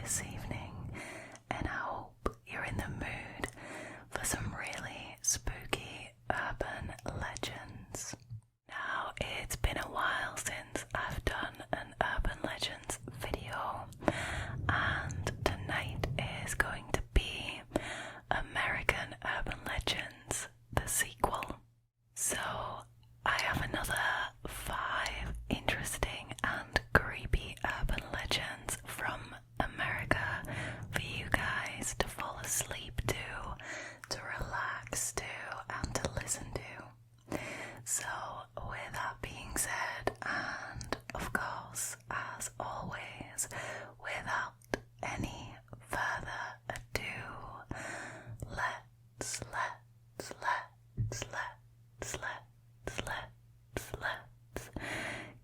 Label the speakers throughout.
Speaker 1: this evening, and I hope you're in the mood for some really spooky urban legends. Now, it's been a while since I've done an urban legends video, and tonight is going to be American Urban Legends, the sequel. So, I have another 5 interesting and creepy urban legends from America for you guys to fall asleep to relax to, and to listen to. So, with that being said, and of course, as always, without any further ado, let's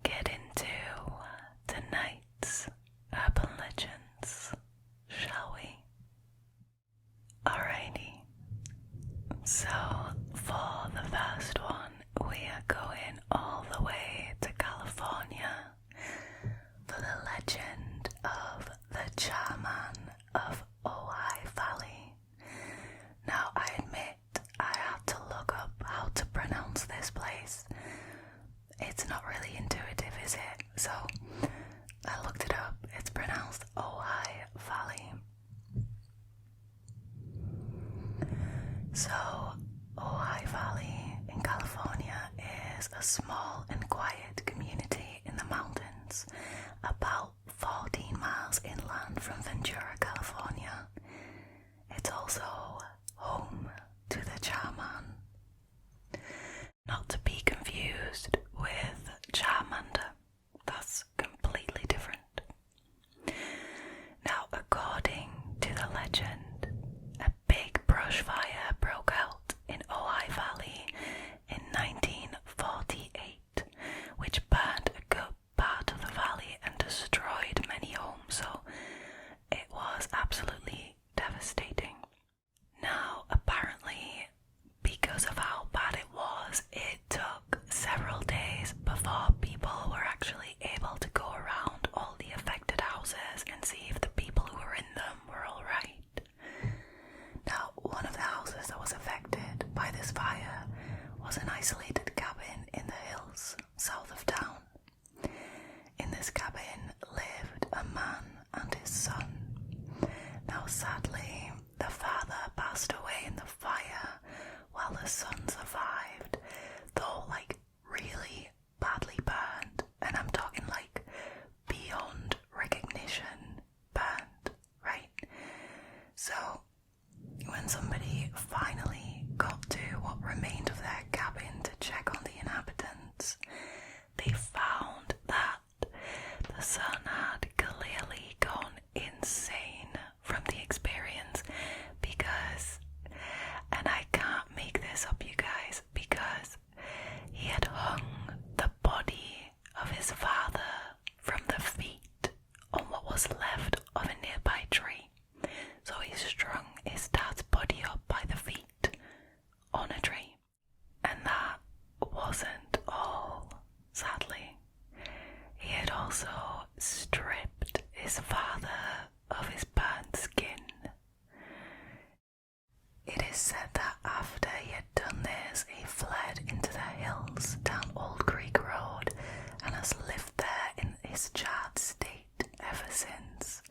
Speaker 1: get into tonight's urban legends, shall we? Alrighty, so for the first one, we are going all the way to California for the legend of the Char-man of Ojai Valley. Now, I admit I had to look up how to pronounce this place. It's not really intuitive, is it? So I looked it up. It's pronounced Ojai Valley. So Ojai Valley in California is a small and quiet community in the mountains, about 14 miles inland from Ventura, California. It's also home to the Char-man. Not to be confused with Charmander. That's completely different. Now, according to the legend, a big brush fire broke out in Ojai Valley in 1948, which burned a good part of the valley and destroyed many homes, so it was absolutely devastating. Now, apparently, because of how bad it was, it took several days before people were actually able to go around all the affected houses and see if the people who were in them were alright. Now, one of the houses that was affected by this fire was an isolated cabin in the hills south of town. In this cabin lived a man and his son. Now, sadly, the father passed away in the fire while the son survived, though really badly burned, and I'm talking beyond recognition burned, right? So when somebody finally got to what remained of their cabin to check on the inhabitants, they found that the son had clearly gone insane from the experience because, and I can't make this up, you guys, because he had hung the body of his father from the feet on what was left of a nearby tree. So he strung his dad's body up by the feet on a tree. And that wasn't all, sadly. He had also stripped his father of his burnt skin. It is said that after he had done this, he fled into the hills down Old Creek Road and has lived there in his charred state ever since.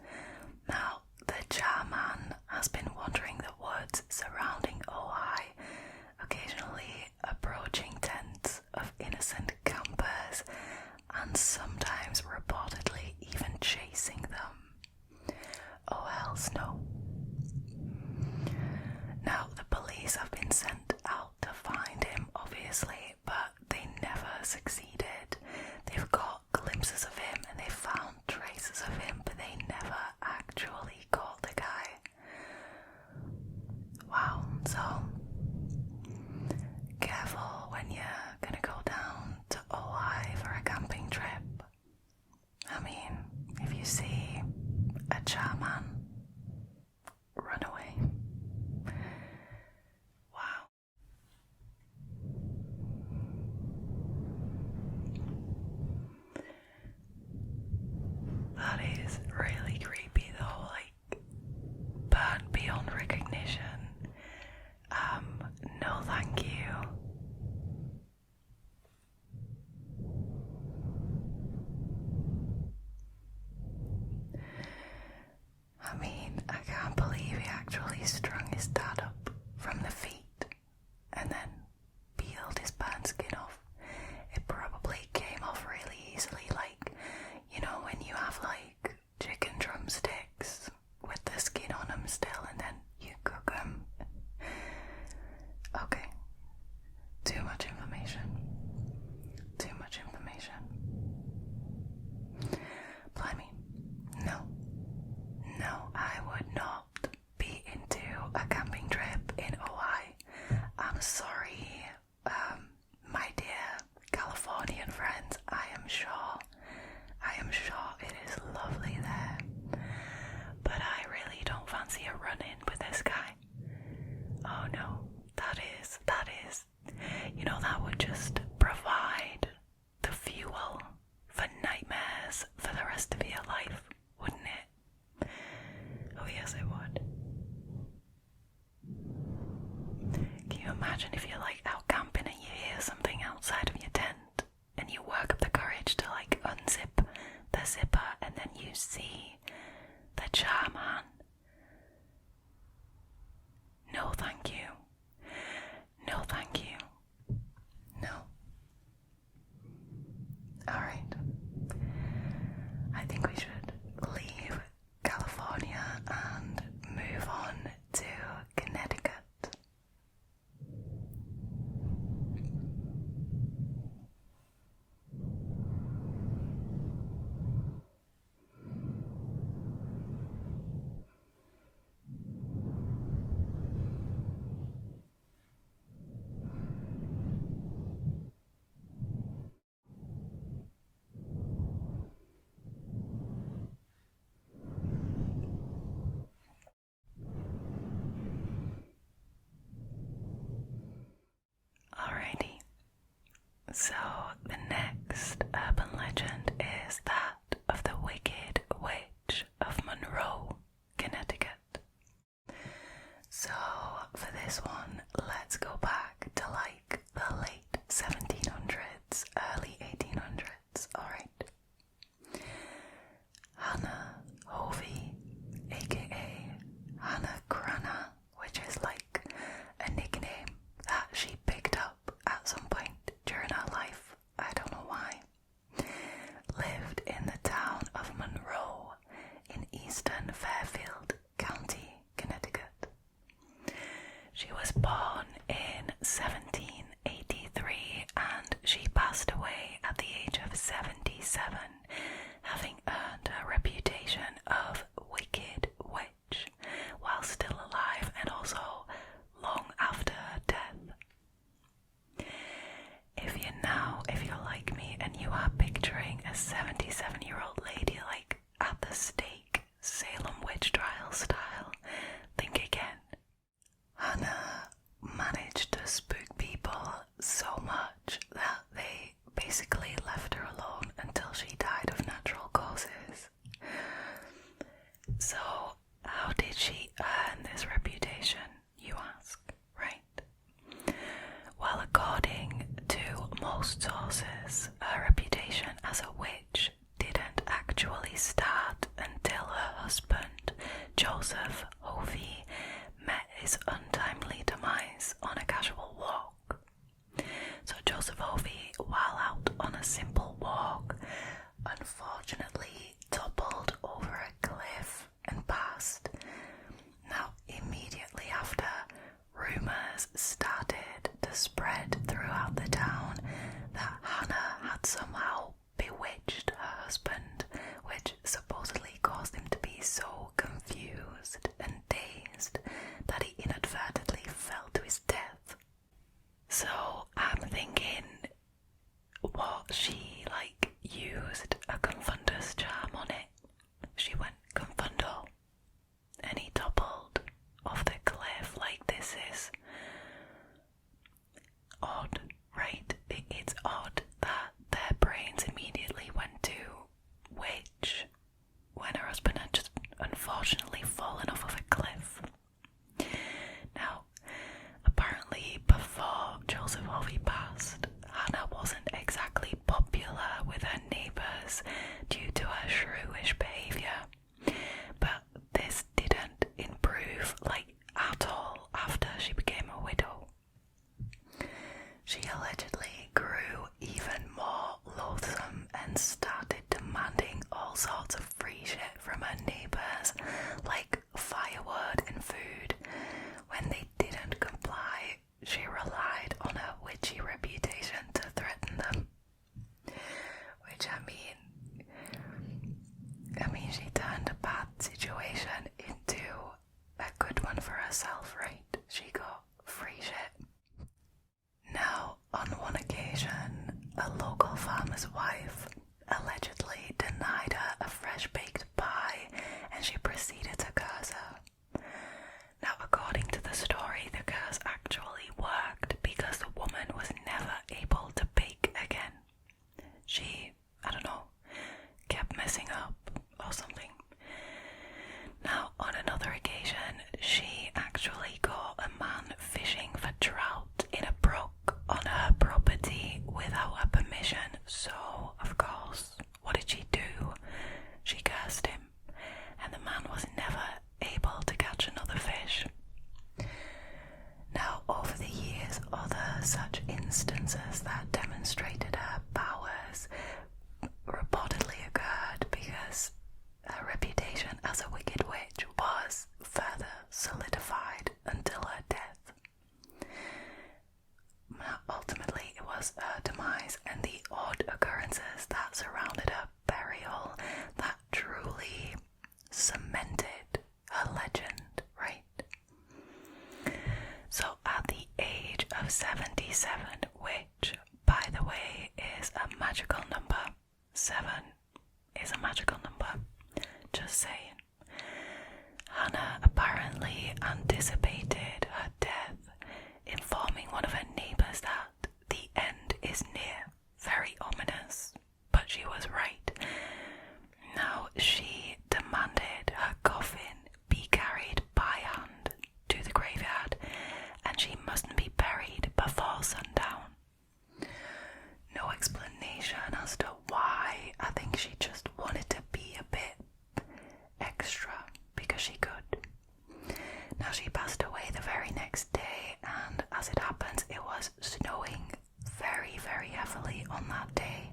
Speaker 1: Now, the Char-man has been wandering the woods surrounding Ojai, occasionally approaching tents of innocent campers and sometimes reportedly even chasing them. Oh, hells no. Now, the police have been sent out to find him, obviously, but they never succeeded. They've got glimpses of him and they found traces of him, but they never actually caught the guy. Wow, so careful when you're gonna go down to Ojai for a camping trip. I mean, if you see a Char-man, run away. Wow. That is really creepy though, his dad up from the feet and then peeled his burnt skin off. It probably came off really easily, like, you know, when you have like chicken drumsticks with the skin on them still and then you cook them. Okay, too much information. Too much information. Blimey. No, I would not be into a camping trip in Ojai. I'm sorry, my dear Californian friends. I am sure it is lovely there, but I really don't fancy a run-in with this guy. Oh no, that is, you know, that would just provide the fuel for nightmares for the rest of your life, wouldn't it? Oh yes, it would. Can you imagine if you're like out camping and you hear something outside of your tent and you work up the courage to like unzip the zipper and then you see the Char-man? No thank you. No thank you. No. Alright. I think we should leave California and move on to Connecticut. Alrighty, so the next urban legend is that of the Wicked Witch of Monroe, Connecticut. So for this one, let's go back to like the late 1700s, early 1800s, alright? Hannah Hovey, aka Hannah Crana, which is like a nickname that she picked up at some point during her life, I don't know why, lived in the town of Monroe in eastern Fairfield County, Connecticut. She was born in 1783 and she passed away at the age of 77, having earned a reputation of Wicked Witch while still alive and also long after her death. If you're like me and you are picturing a 77-year-old lady like at the stake, Salem witch trial style, think again. Hannah managed to spook people so much that they basically left her alone until she died of natural causes. So, how did she earn this reputation, you ask, right? Well, according to most sources, her reputation as a witch didn't actually start until her husband, Joseph Hovey, met his untimely demise on a casual walk. So Joseph Hovey, while out on a simple walk, unfortunately toppled over a cliff and passed. Now, immediately after, rumours started to spread throughout the town that Hannah had somehow bewitched her husband, which supposedly caused him to be so confused and dazed that he inadvertently sorts of free shit from her neighbours, like firewood and food. When they didn't comply, she relied on her witchy reputation to threaten them. Which, I mean, she turned a bad situation into a good one for herself, right? She got free shit. Now, on one occasion, a local farmer's wife allegedly denied her a fresh-baked pie, and she proceeded to curse her. Now, according to the story, the curse actually worked because the woman was never able to bake again. She, I don't know, kept messing up or something. Now, on another occasion, she actually caught a man fishing for trout in a brook on her property without her permission. So, of course, what did she do? She cursed him, and the man was never able to catch another fish. Now, over the years, other such instances that demonstrated her powers reportedly occurred because her reputation as a wicked witch was further solidified until her death. Now, ultimately, it was her demise and the odd occurrences that surrounded her burial that truly cemented her legend, right? So at the age of 77, which, by the way, is a magical number, 7 is a magical number, just saying, Hannah apparently anticipated her death, informing one of her neighbours that the end is near. Very ominous, but she was right. Now, she demanded her coffin be carried by hand to the graveyard, and she mustn't be buried before sundown. No explanation as to why. I think she just wanted to be a bit extra because she could. Now, she passed away the very next day, and as it happens, it was snowing very, very heavily on that day,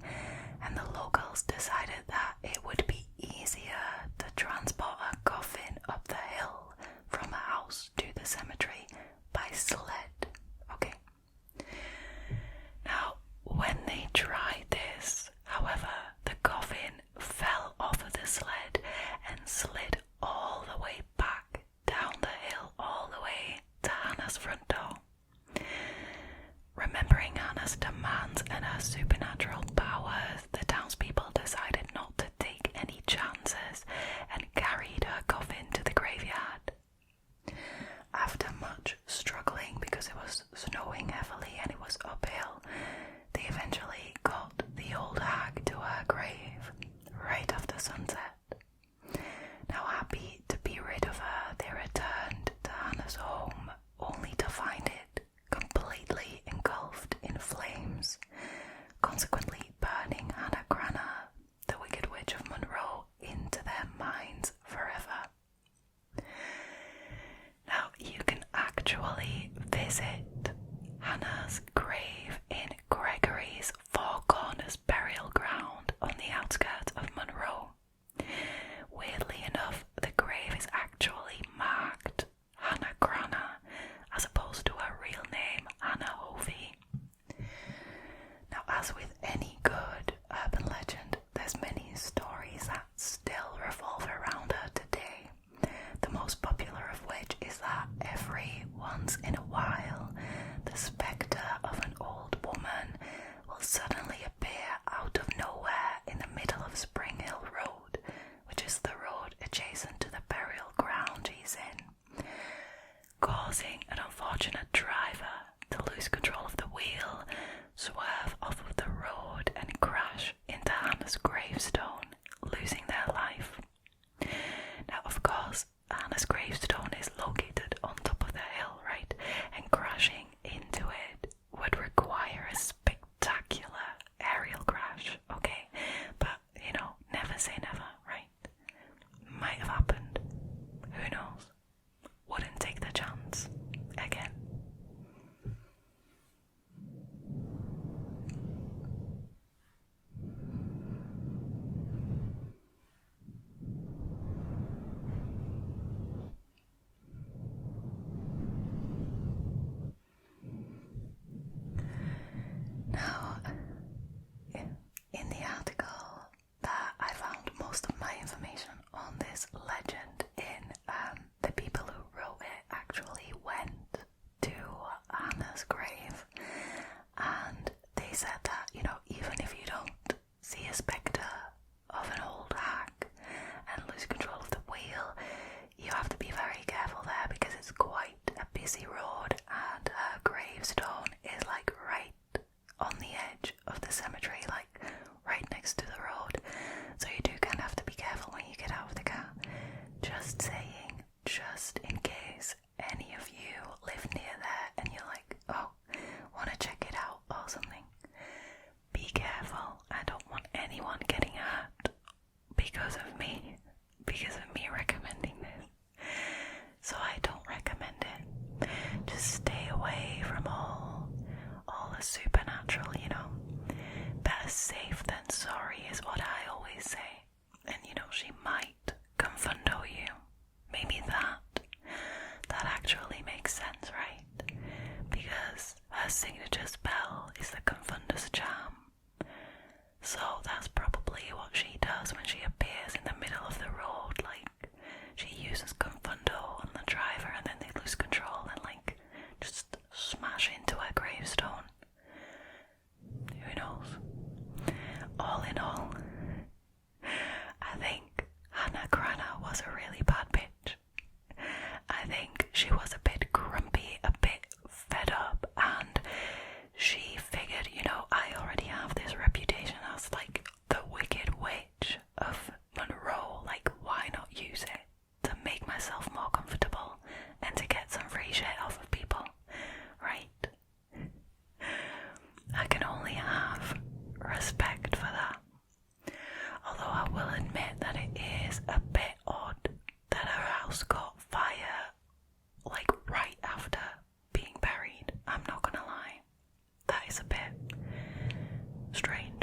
Speaker 1: and the locals decided that it would be easier to transport her coffin up the hill from her house to the cemetery by sled. Okay. Now, when they tried this, however, the coffin fell off of the sled and slid all the way back down the hill, all the way to Hannah's front door. Remembering Hannah's demands and her supernatural powers, the townspeople decided not to take any chances and carried her coffin to the graveyard. After much struggling, because it was snowing heavily and it was uphill, they eventually got the old hag to her grave right after sunset. Now, happy to be rid of her, they returned to Hannah's home, only to find it completely engulfed in flames, consequently burning Hannah Cranach, the Wicked Witch of Monroe, into their minds forever. Now, you can actually visit Hannah's grave in Gregory's Four Corners burial ground on the outskirts of Monroe. this legend in. The people who wrote it actually went to Hannah's grave, and they said that, you know, even if you don't see a spectre of an old hag and lose control of the wheel, you have to be very careful there because it's quite a busy road, and her gravestone is like right on the edge of the cemetery, like right next to the road. So you do kind of have to be careful when you get out of the car. Just saying, just in case any of you live near there and you're like, oh, want to check it out or something. Be careful. I don't want anyone getting hurt because of me recommending this. So I don't recommend it. Just stay away from all the supernatural, you know. Better safe than sorry is what I always say. And you know, she might confundo you. Maybe that actually makes sense, right? Because her signature spell is the confundus charm. So that's probably what she does when she appears in the middle of the road. Like, she uses confundo on the driver and then they lose control and like just smash into her gravestone. Who knows? All in all, I think Hannah Cranach was a really bad bitch. I think she was a bit grumpy, a bit fed up, and she figured, you know, I already have this reputation as like the wicked witch of Monroe, like why not use it to make myself more comfortable and to get some free shit off of people, right? I can only have respect for that. Although I will admit that it is a bit odd that her house caught fire like right after being buried. I'm not gonna lie. That is a bit strange.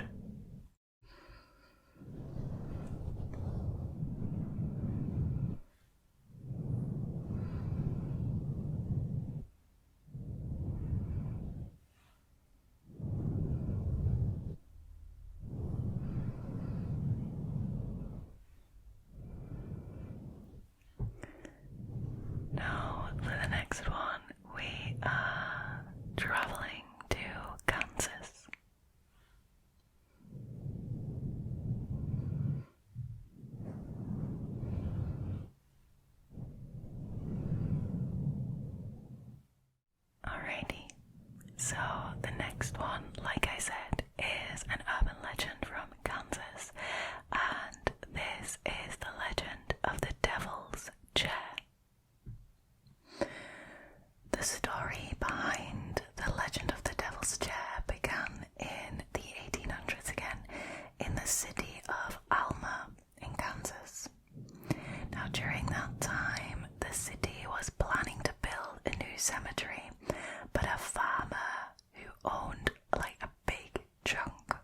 Speaker 1: Now, for the next one, we are traveling to Kansas. Alrighty, so the next one, like I said, is an urban legend from Kansas, and this is the legend of the Devil's Chair. The story behind the legend of the Devil's Chair began in the 1800s again in the city of Alma in Kansas. Now during that time, the city was planning to build a new cemetery, but a farmer who owned like a big chunk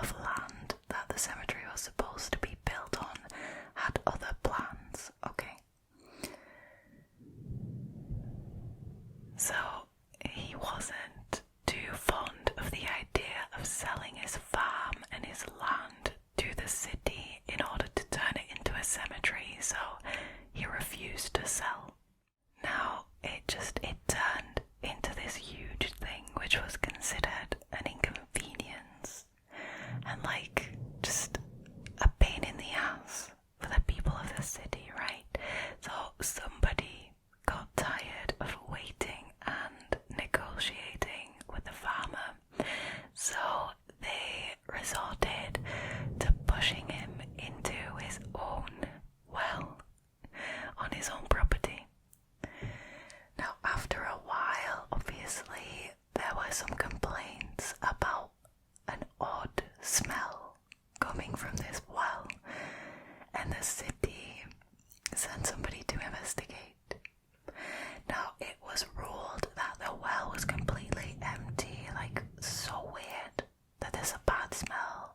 Speaker 1: of land that the cemetery was supposed to be built on had other plans, okay? So he wasn't too fond of the idea of selling his farm and his land to the city in order to turn it into a cemetery, so he refused to sell. Now it turned into this huge thing which was considered an inconvenience and like just a pain in the ass for the people of the city, right? So somebody got tired of waiting and negotiating with the farmer, so they resorted to pushing him into his own well on his own property. Now after a while, obviously there were some complaints about an odd smell coming from this well, and the city sent somebody to investigate. Now it was ruled that the well was completely empty, like so weird that there's a bad smell.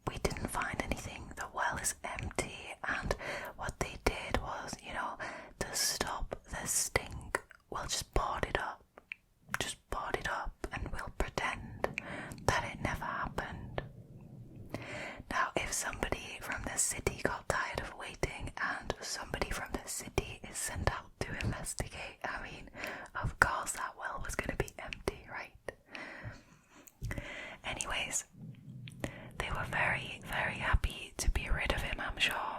Speaker 1: We didn't find anything, the well is empty, and what they did was, you know, to stop the stink, we'll just board it up. Just board it up and we'll pretend that it never happened. Now if somebody from the city got tired of waiting and somebody from the city is sent out to investigate. I mean, of course that well was going to be empty, right? Anyways, they were very, very happy to be rid of him, I'm sure,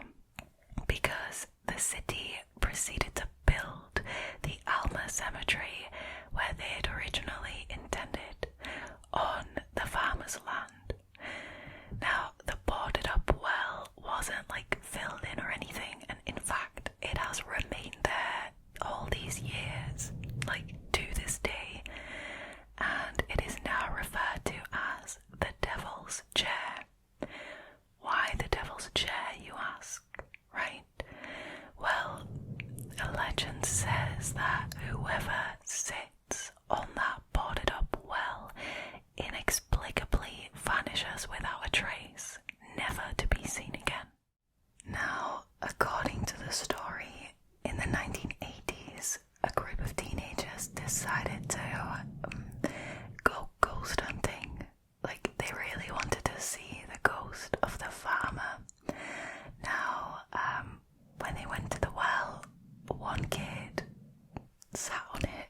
Speaker 1: because the city proceeded to build the Alma Cemetery where they had originally intended, on the farmer's land. Now, the boarded up well wasn't like filled in or anything, and in fact it has remained there all these years, like to this day, and it is now referred to as the Devil's Chair. Why the Devil's Chair, you ask, right? Well, a legend says that whoever sits on that boarded up well inexplicably vanishes without a trace, never to be seen again. Now, according to the story, in the 1980s, a group of teenagers decided to go ghost hunting. Like, they really wanted to see the ghost of the farmer. Now, when they went to the well, one kid sat on it.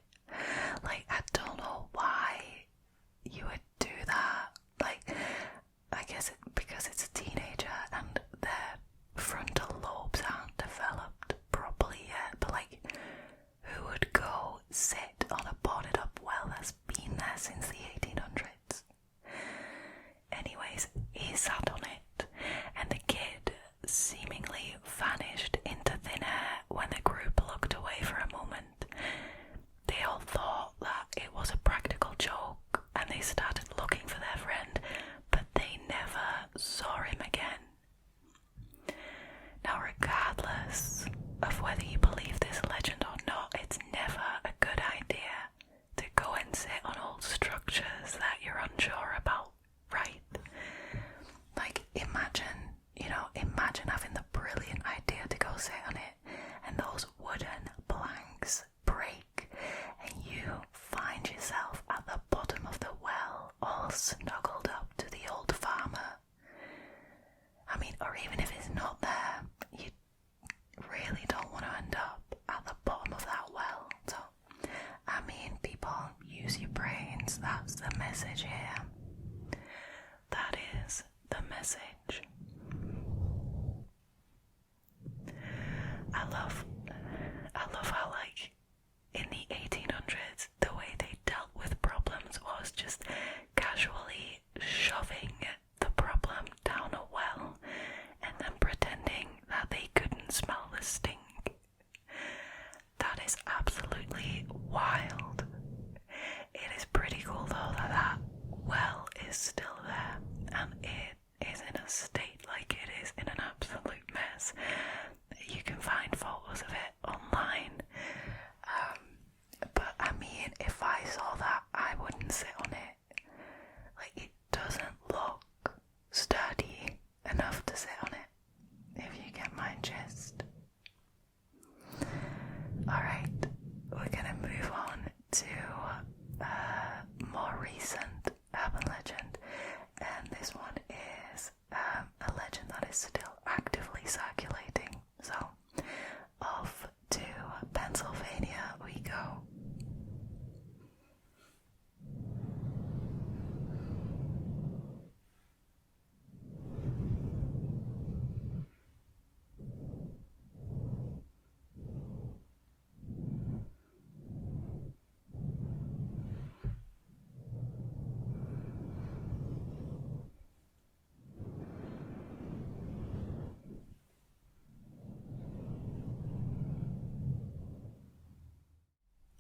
Speaker 1: Like, I don't know why you would do that. Like, I guess because it's a teenager and their frontal lobes aren't developed properly yet, but like, who would go sit on a boarded up well that's been there since the 1800s? Anyways, he sat on it, and the kid seemingly vanished into thin air when the group looked away for a moment. They all thought that it was a practical joke, and they started looking for their friend, but they never saw him again. Now, regardless of whether you believe this legend or not, it's never a good idea to go and sit on old structures that you're unsure about, right? Like, imagine having the brilliant idea to go sit on it, and those wooden planks break, and you find yourself at the bottom of the well, all snuggled up to the old farmer. I mean, or even if it's not there, you really don't want to end up at the bottom of that well. So, I mean, people, use your brains. That's the message here. That is the message. I love how, like, in the 1800s, the way they dealt with problems was just casually shoving the problem down a well and then pretending that they couldn't smell the stink. That is absolutely wild. It is pretty cool though that well is still there, and it is in a state like it is in an absolute mess. You can find photos of it online. But I mean, if I saw that, I wouldn't sit on it. Like, it doesn't look sturdy enough to sit on it, if you get my gist. Alright, we're gonna move on to more recent urban legend, and this one is a legend that is still actively circulating. So, off to Pennsylvania we go.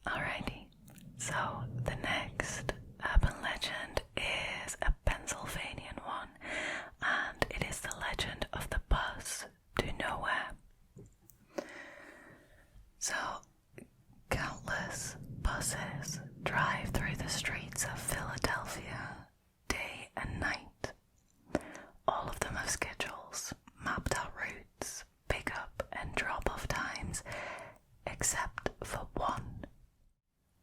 Speaker 1: Alrighty, so the next urban legend is a Pennsylvanian one, and it is the legend of the bus to nowhere. So, countless buses drive through the streets of Philadelphia day and night. All of them have schedules, mapped out routes, pick-up and drop-off times, except for one.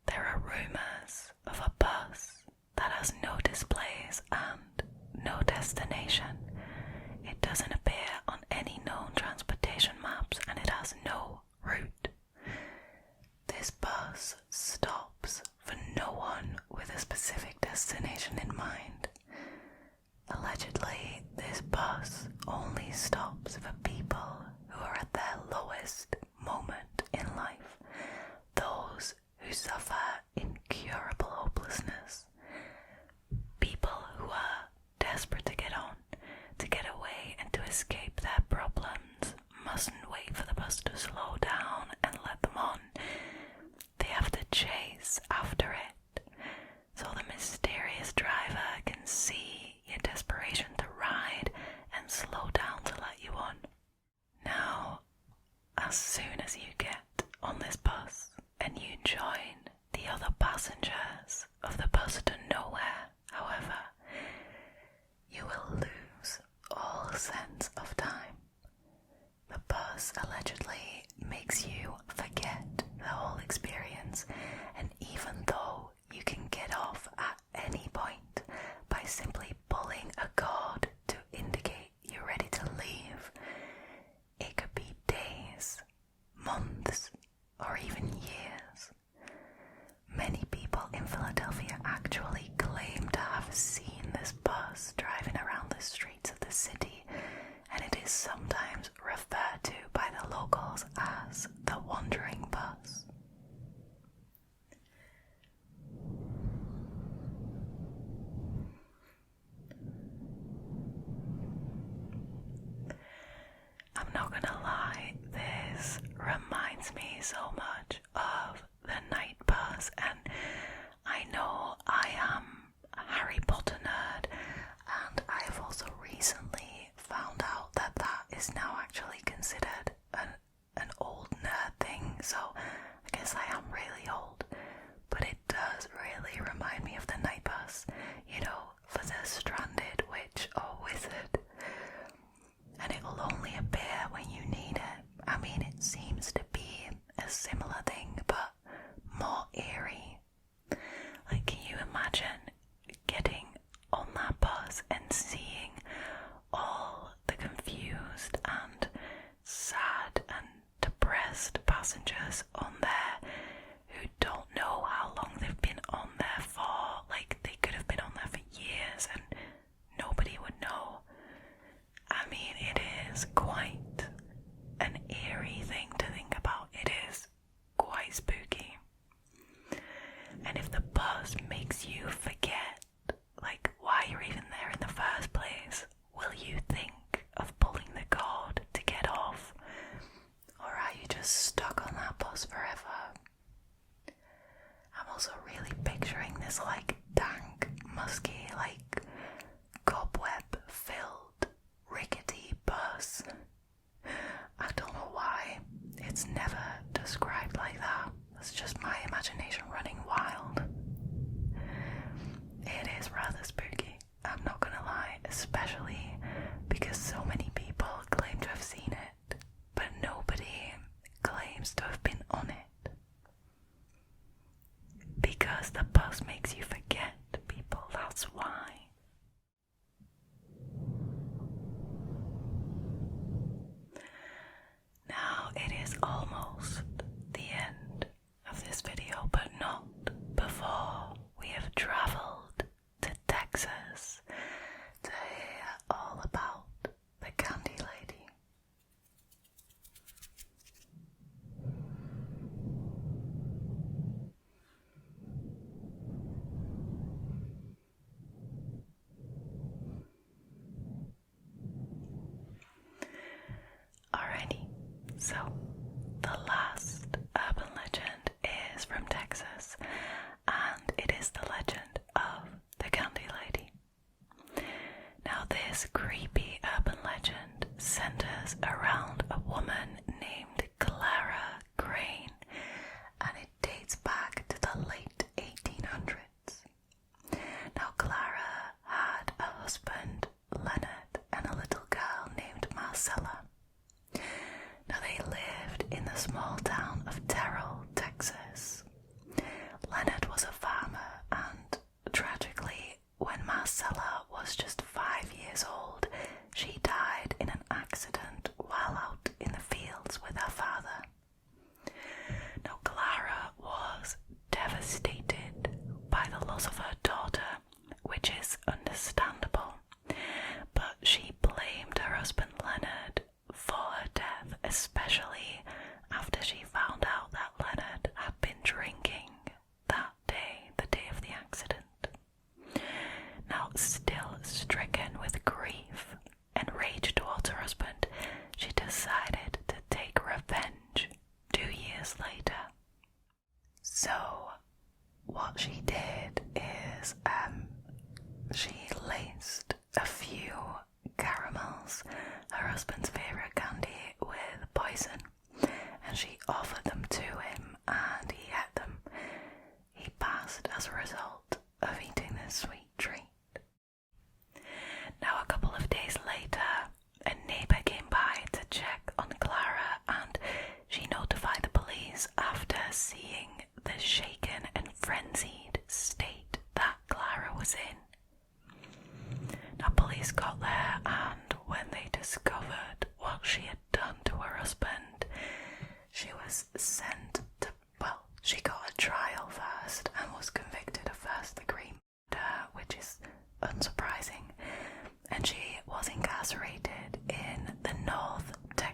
Speaker 1: There are rumours of a bus that has no displays and no destination. It doesn't appear on to slow down and let them on, they have to chase after it, so the mysterious driver can see your desperation to ride and slow down to let you on. Now, as soon as you get on this bus and you join the other passengers of the bus to nowhere, however, you will lose all sense of time. The bus allegedly makes you forget the whole experience, and even though you can get off at any point by simply pulling a cord to indicate you're ready to leave, it could be days, months, or even years. Many people in Philadelphia actually claim to have seen this bus driving around the streets of the city, and it is sometimes referred to by the locals as the wandering bus. I'm not gonna lie, this reminds me so much of the night bus, and I know I am a Harry Potter nerd, and I have also recently found out that that is now actually considered an old nerd thing, so I guess I am really old, but it does really remind me of the night bus, you know, for the stranded witch or wizard, and it will only appear when you need it. I mean, it seems to be a similar thing, but more eerie. Like, can you imagine getting on that bus and seeing all the confused and sad and depressed passengers on there who don't know how long they've been on there for? Like, they could have been on there for years and nobody would know. I mean, it is quite an eerie thing to think about. It is quite spooky. And if the bus makes you forget, like, why you're even there in the first place, will you think of pulling the cord to get off? Or are you just stuck on that bus forever? I'm also really picturing this, like, dank, musky, like, cobweb-filled, rickety bus. I don't know why. It's never described like that. It's just my imagination running wild. It is rather spooky, I'm not gonna lie, especially because so many people claim to have seen it, but nobody claims to have been on it. Because the bus makes you forget, people, that's why. Now it is almost the end of this video, but not before we have travelled to Texas to hear all about the Candy Lady. Alrighty, so the last urban legend is from Texas, and it is the legend of the Candy Lady. Now, this creepy urban legend centers around a woman named Clara Crane, and it dates back to the late 1800s. Now, Clara had a husband, Leonard, and a little girl named Marcella. Now, they lived in the small town of Terrell, Texas. Leonard was a farmer, and tragically, when Marcella was just 5 years old, she died in an accident while out in the fields with her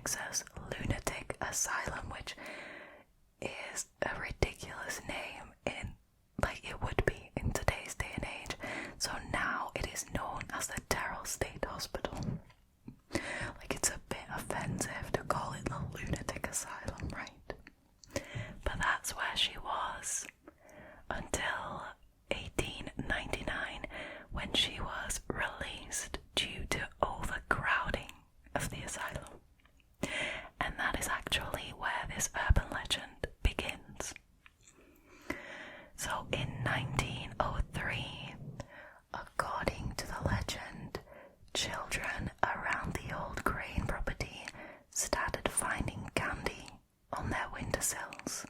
Speaker 1: Texas Lunatic Asylum, which is a ridiculous name it would be in today's day and age. So now it is known as the Terrell State Hospital. It's a bit offensive to call it the Lunatic Asylum, right? But that's where she was until 1899, when she was released due to overcrowding of the asylum. And that is actually where this urban legend begins. So in 1903, according to the legend, children around the old grain property started finding candy on their windowsills.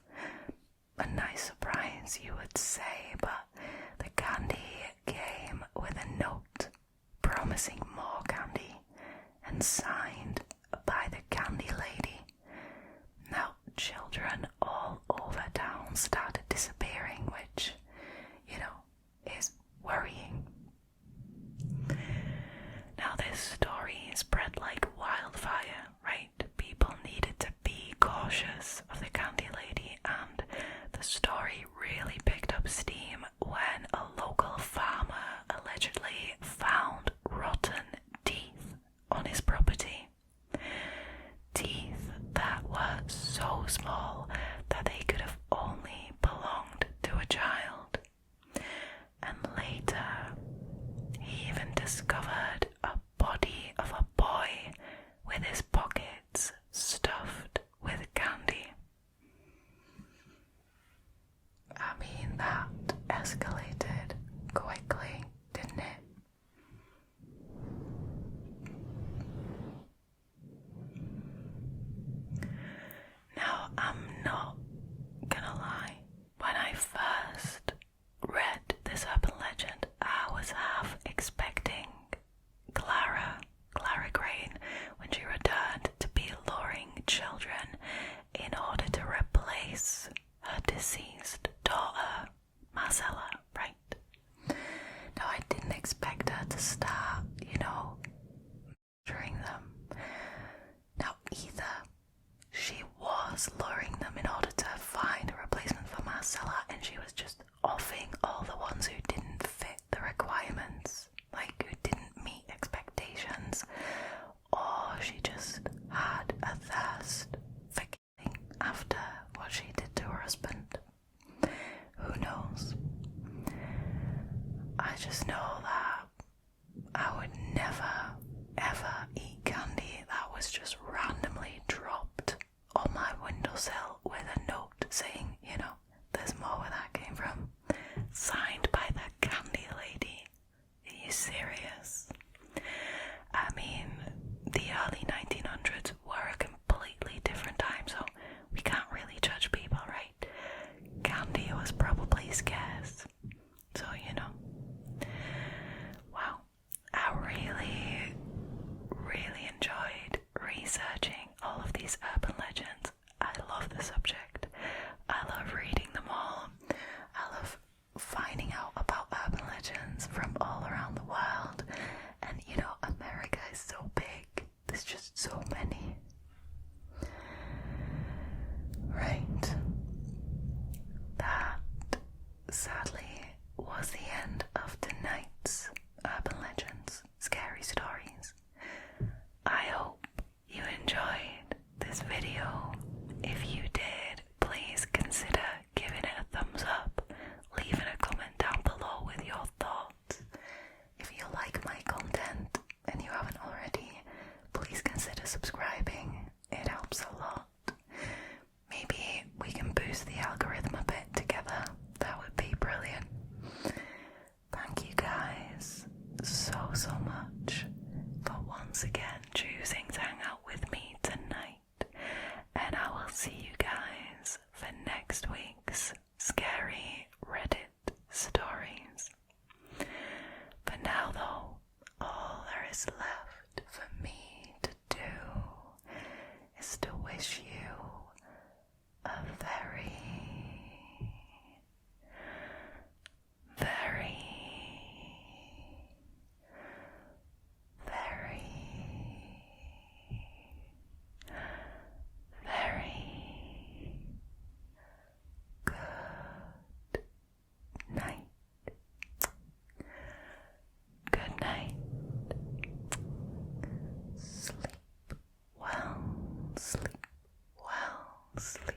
Speaker 1: A nice surprise, you would say, but the candy came with a note promising more candy and signed by the candy lady. Now, children all over town started disappearing, which, is worrying. Now, this story spread like wildfire, right? People needed to be cautious of the candy lady, and the story really picked up steam when a local farmer allegedly found rotten teeth on his property. Teeth that were so small that they could have only belonged to a child. And later, he even discovered a body of a boy with his pockets stuffed with candy. I mean, that escalated quickly, didn't it? Now, I'm not gonna lie, when I first read this urban legend, I was half expecting Clara Crane, when she returned, to be luring children in order to replace her deceased daughter, Marcella, right? Now, I didn't expect her to start, murdering them. Now, either she was luring them in order to find a replacement for Marcella, and she was just offing all the ones who didn't fit the requirements, who didn't meet expectations, or she just had a thirst for killing after what she did to her husband. Who knows? I just know that I would never, ever eat candy that was just randomly dropped on my windowsill with a note saying, there's more where that came from. Signed by the candy lady. Are you serious? I mean, the early 1900s were a completely different time, so we can't really judge people, right? Candy was probably scarce. So, Wow. I really, really enjoyed researching all of these urban legends. I love the subject. I love reading them all. I love finding out about urban legends from all around the world. And America is so big. There's just so many. Right. That, sadly, was the end of tonight's Urban Legends Scary Stories. I hope you enjoyed this video. If you did, sleep.